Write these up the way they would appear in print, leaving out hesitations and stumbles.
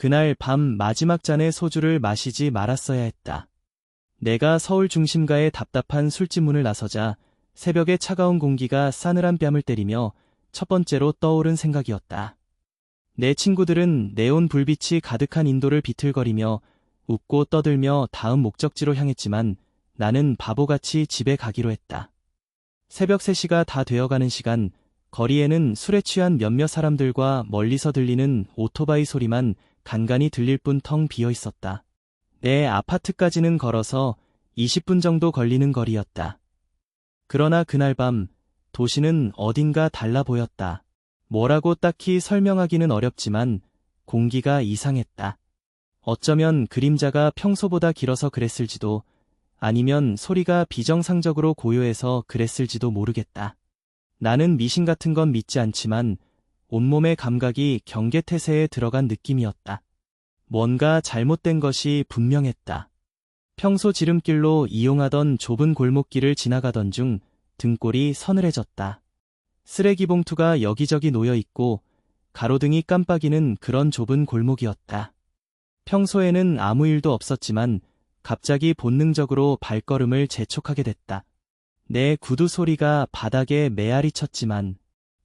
그날 밤 마지막 잔의 소주를 마시지 말았어야 했다. 내가 서울 중심가의 답답한 술집 문을 나서자 새벽의 차가운 공기가 싸늘한 뺨을 때리며 첫 번째로 떠오른 생각이었다. 내 친구들은 네온 불빛이 가득한 인도를 비틀거리며 웃고 떠들며 다음 목적지로 향했지만 나는 바보같이 집에 가기로 했다. 새벽 3시가 다 되어가는 시간, 거리에는 술에 취한 몇몇 사람들과 멀리서 들리는 오토바이 소리만 간간히 들릴 뿐 텅 비어 있었다. 내 아파트까지는 걸어서 20분 정도 걸리는 거리였다. 그러나 그날 밤 도시는 어딘가 달라 보였다. 뭐라고 딱히 설명하기는 어렵지만 공기가 이상했다. 어쩌면 그림자가 평소보다 길어서 그랬을지도, 아니면 소리가 비정상적으로 고요해서 그랬을지도 모르겠다. 나는 미신 같은 건 믿지 않지만 온몸의 감각이 경계태세에 들어간 느낌이었다. 뭔가 잘못된 것이 분명했다. 평소 지름길로 이용하던 좁은 골목길을 지나가던 중 등골이 서늘해졌다. 쓰레기 봉투가 여기저기 놓여 있고 가로등이 깜빡이는 그런 좁은 골목이었다. 평소에는 아무 일도 없었지만 갑자기 본능적으로 발걸음을 재촉하게 됐다. 내 구두 소리가 바닥에 메아리 쳤지만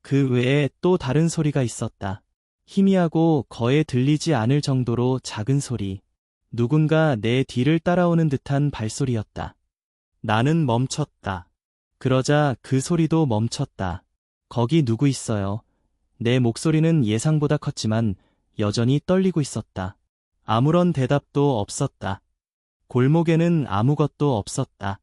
그 외에 또 다른 소리가 있었다. 희미하고 거의 들리지 않을 정도로 작은 소리. 누군가 내 뒤를 따라오는 듯한 발소리였다. 나는 멈췄다. 그러자 그 소리도 멈췄다. 거기 누구 있어요? 내 목소리는 예상보다 컸지만 여전히 떨리고 있었다. 아무런 대답도 없었다. 골목에는 아무것도 없었다.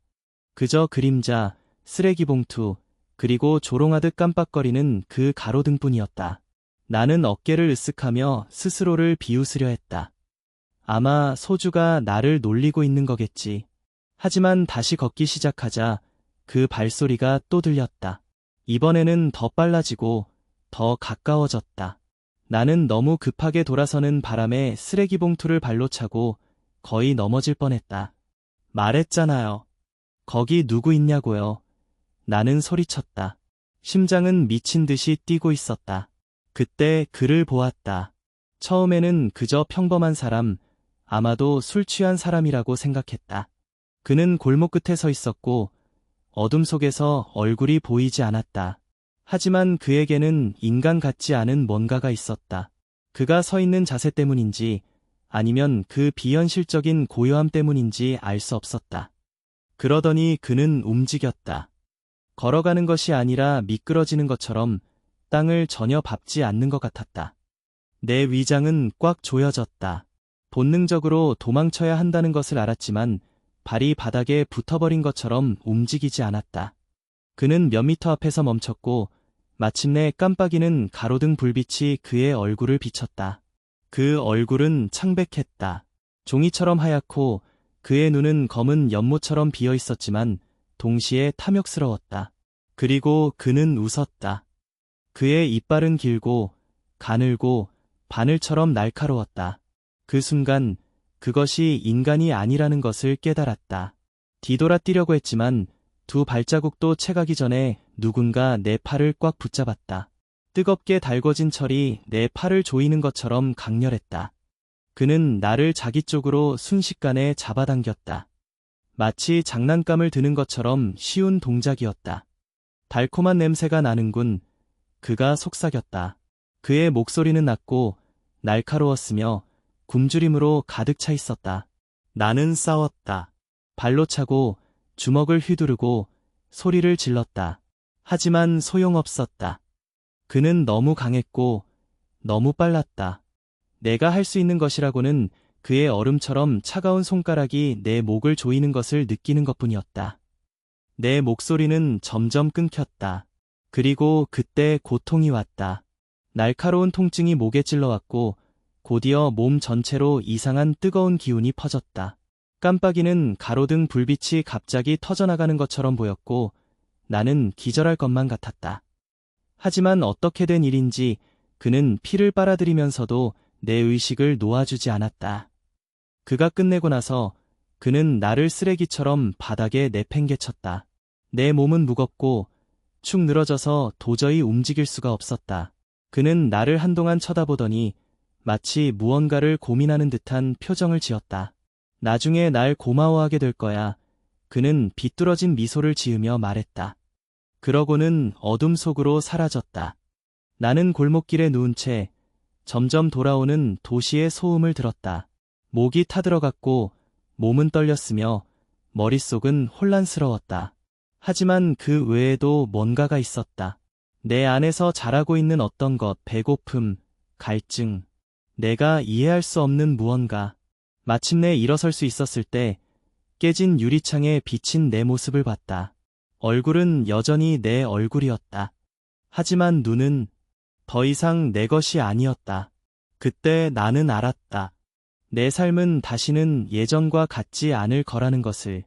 그저 그림자, 쓰레기 봉투, 그리고 조롱하듯 깜빡거리는 그 가로등뿐이었다. 나는 어깨를 으쓱하며 스스로를 비웃으려 했다. 아마 소주가 나를 놀리고 있는 거겠지. 하지만 다시 걷기 시작하자 그 발소리가 또 들렸다. 이번에는 더 빨라지고 더 가까워졌다. 나는 너무 급하게 돌아서는 바람에 쓰레기 봉투를 발로 차고 거의 넘어질 뻔했다. 말했잖아요. 거기 누구 있냐고요. 나는 소리쳤다. 심장은 미친 듯이 뛰고 있었다. 그때 그를 보았다. 처음에는 그저 평범한 사람, 아마도 술 취한 사람이라고 생각했다. 그는 골목 끝에 서 있었고 어둠 속에서 얼굴이 보이지 않았다. 하지만 그에게는 인간 같지 않은 뭔가가 있었다. 그가 서 있는 자세 때문인지 아니면 그 비현실적인 고요함 때문인지 알 수 없었다. 그러더니 그는 움직였다. 걸어가는 것이 아니라 미끄러지는 것처럼 땅을 전혀 밟지 않는 것 같았다. 내 위장은 꽉 조여졌다. 본능적으로 도망쳐야 한다는 것을 알았지만 발이 바닥에 붙어버린 것처럼 움직이지 않았다. 그는 몇 미터 앞에서 멈췄고 마침내 깜빡이는 가로등 불빛이 그의 얼굴을 비쳤다. 그 얼굴은 창백했다. 종이처럼 하얗고 그의 눈은 검은 연못처럼 비어 있었지만 동시에 탐욕스러웠다. 그리고 그는 웃었다. 그의 이빨은 길고 가늘고 바늘처럼 날카로웠다. 그 순간 그것이 인간이 아니라는 것을 깨달았다. 뒤돌아 뛰려고 했지만 두 발자국도 채가기 전에 누군가 내 팔을 꽉 붙잡았다. 뜨겁게 달궈진 철이 내 팔을 조이는 것처럼 강렬했다. 그는 나를 자기 쪽으로 순식간에 잡아당겼다. 마치 장난감을 드는 것처럼 쉬운 동작이었다. 달콤한 냄새가 나는군. 그가 속삭였다. 그의 목소리는 낮고 날카로웠으며 굶주림으로 가득 차 있었다. 나는 싸웠다. 발로 차고 주먹을 휘두르고 소리를 질렀다. 하지만 소용없었다. 그는 너무 강했고 너무 빨랐다. 내가 할 수 있는 것이라고는 그의 얼음처럼 차가운 손가락이 내 목을 조이는 것을 느끼는 것뿐이었다. 내 목소리는 점점 끊겼다. 그리고 그때 고통이 왔다. 날카로운 통증이 목에 찔러왔고 곧이어 몸 전체로 이상한 뜨거운 기운이 퍼졌다. 깜빡이는 가로등 불빛이 갑자기 터져나가는 것처럼 보였고 나는 기절할 것만 같았다. 하지만 어떻게 된 일인지 그는 피를 빨아들이면서도 내 의식을 놓아주지 않았다. 그가 끝내고 나서 그는 나를 쓰레기처럼 바닥에 내팽개쳤다. 내 몸은 무겁고 축 늘어져서 도저히 움직일 수가 없었다. 그는 나를 한동안 쳐다보더니 마치 무언가를 고민하는 듯한 표정을 지었다. 나중에 날 고마워하게 될 거야. 그는 비뚤어진 미소를 지으며 말했다. 그러고는 어둠 속으로 사라졌다. 나는 골목길에 누운 채 점점 돌아오는 도시의 소음을 들었다. 목이 타들어갔고 몸은 떨렸으며 머릿속은 혼란스러웠다. 하지만 그 외에도 뭔가가 있었다. 내 안에서 자라고 있는 어떤 것, 배고픔, 갈증, 내가 이해할 수 없는 무언가. 마침내 일어설 수 있었을 때 깨진 유리창에 비친 내 모습을 봤다. 얼굴은 여전히 내 얼굴이었다. 하지만 눈은 더 이상 내 것이 아니었다. 그때 나는 알았다. 내 삶은 다시는 예전과 같지 않을 거라는 것을.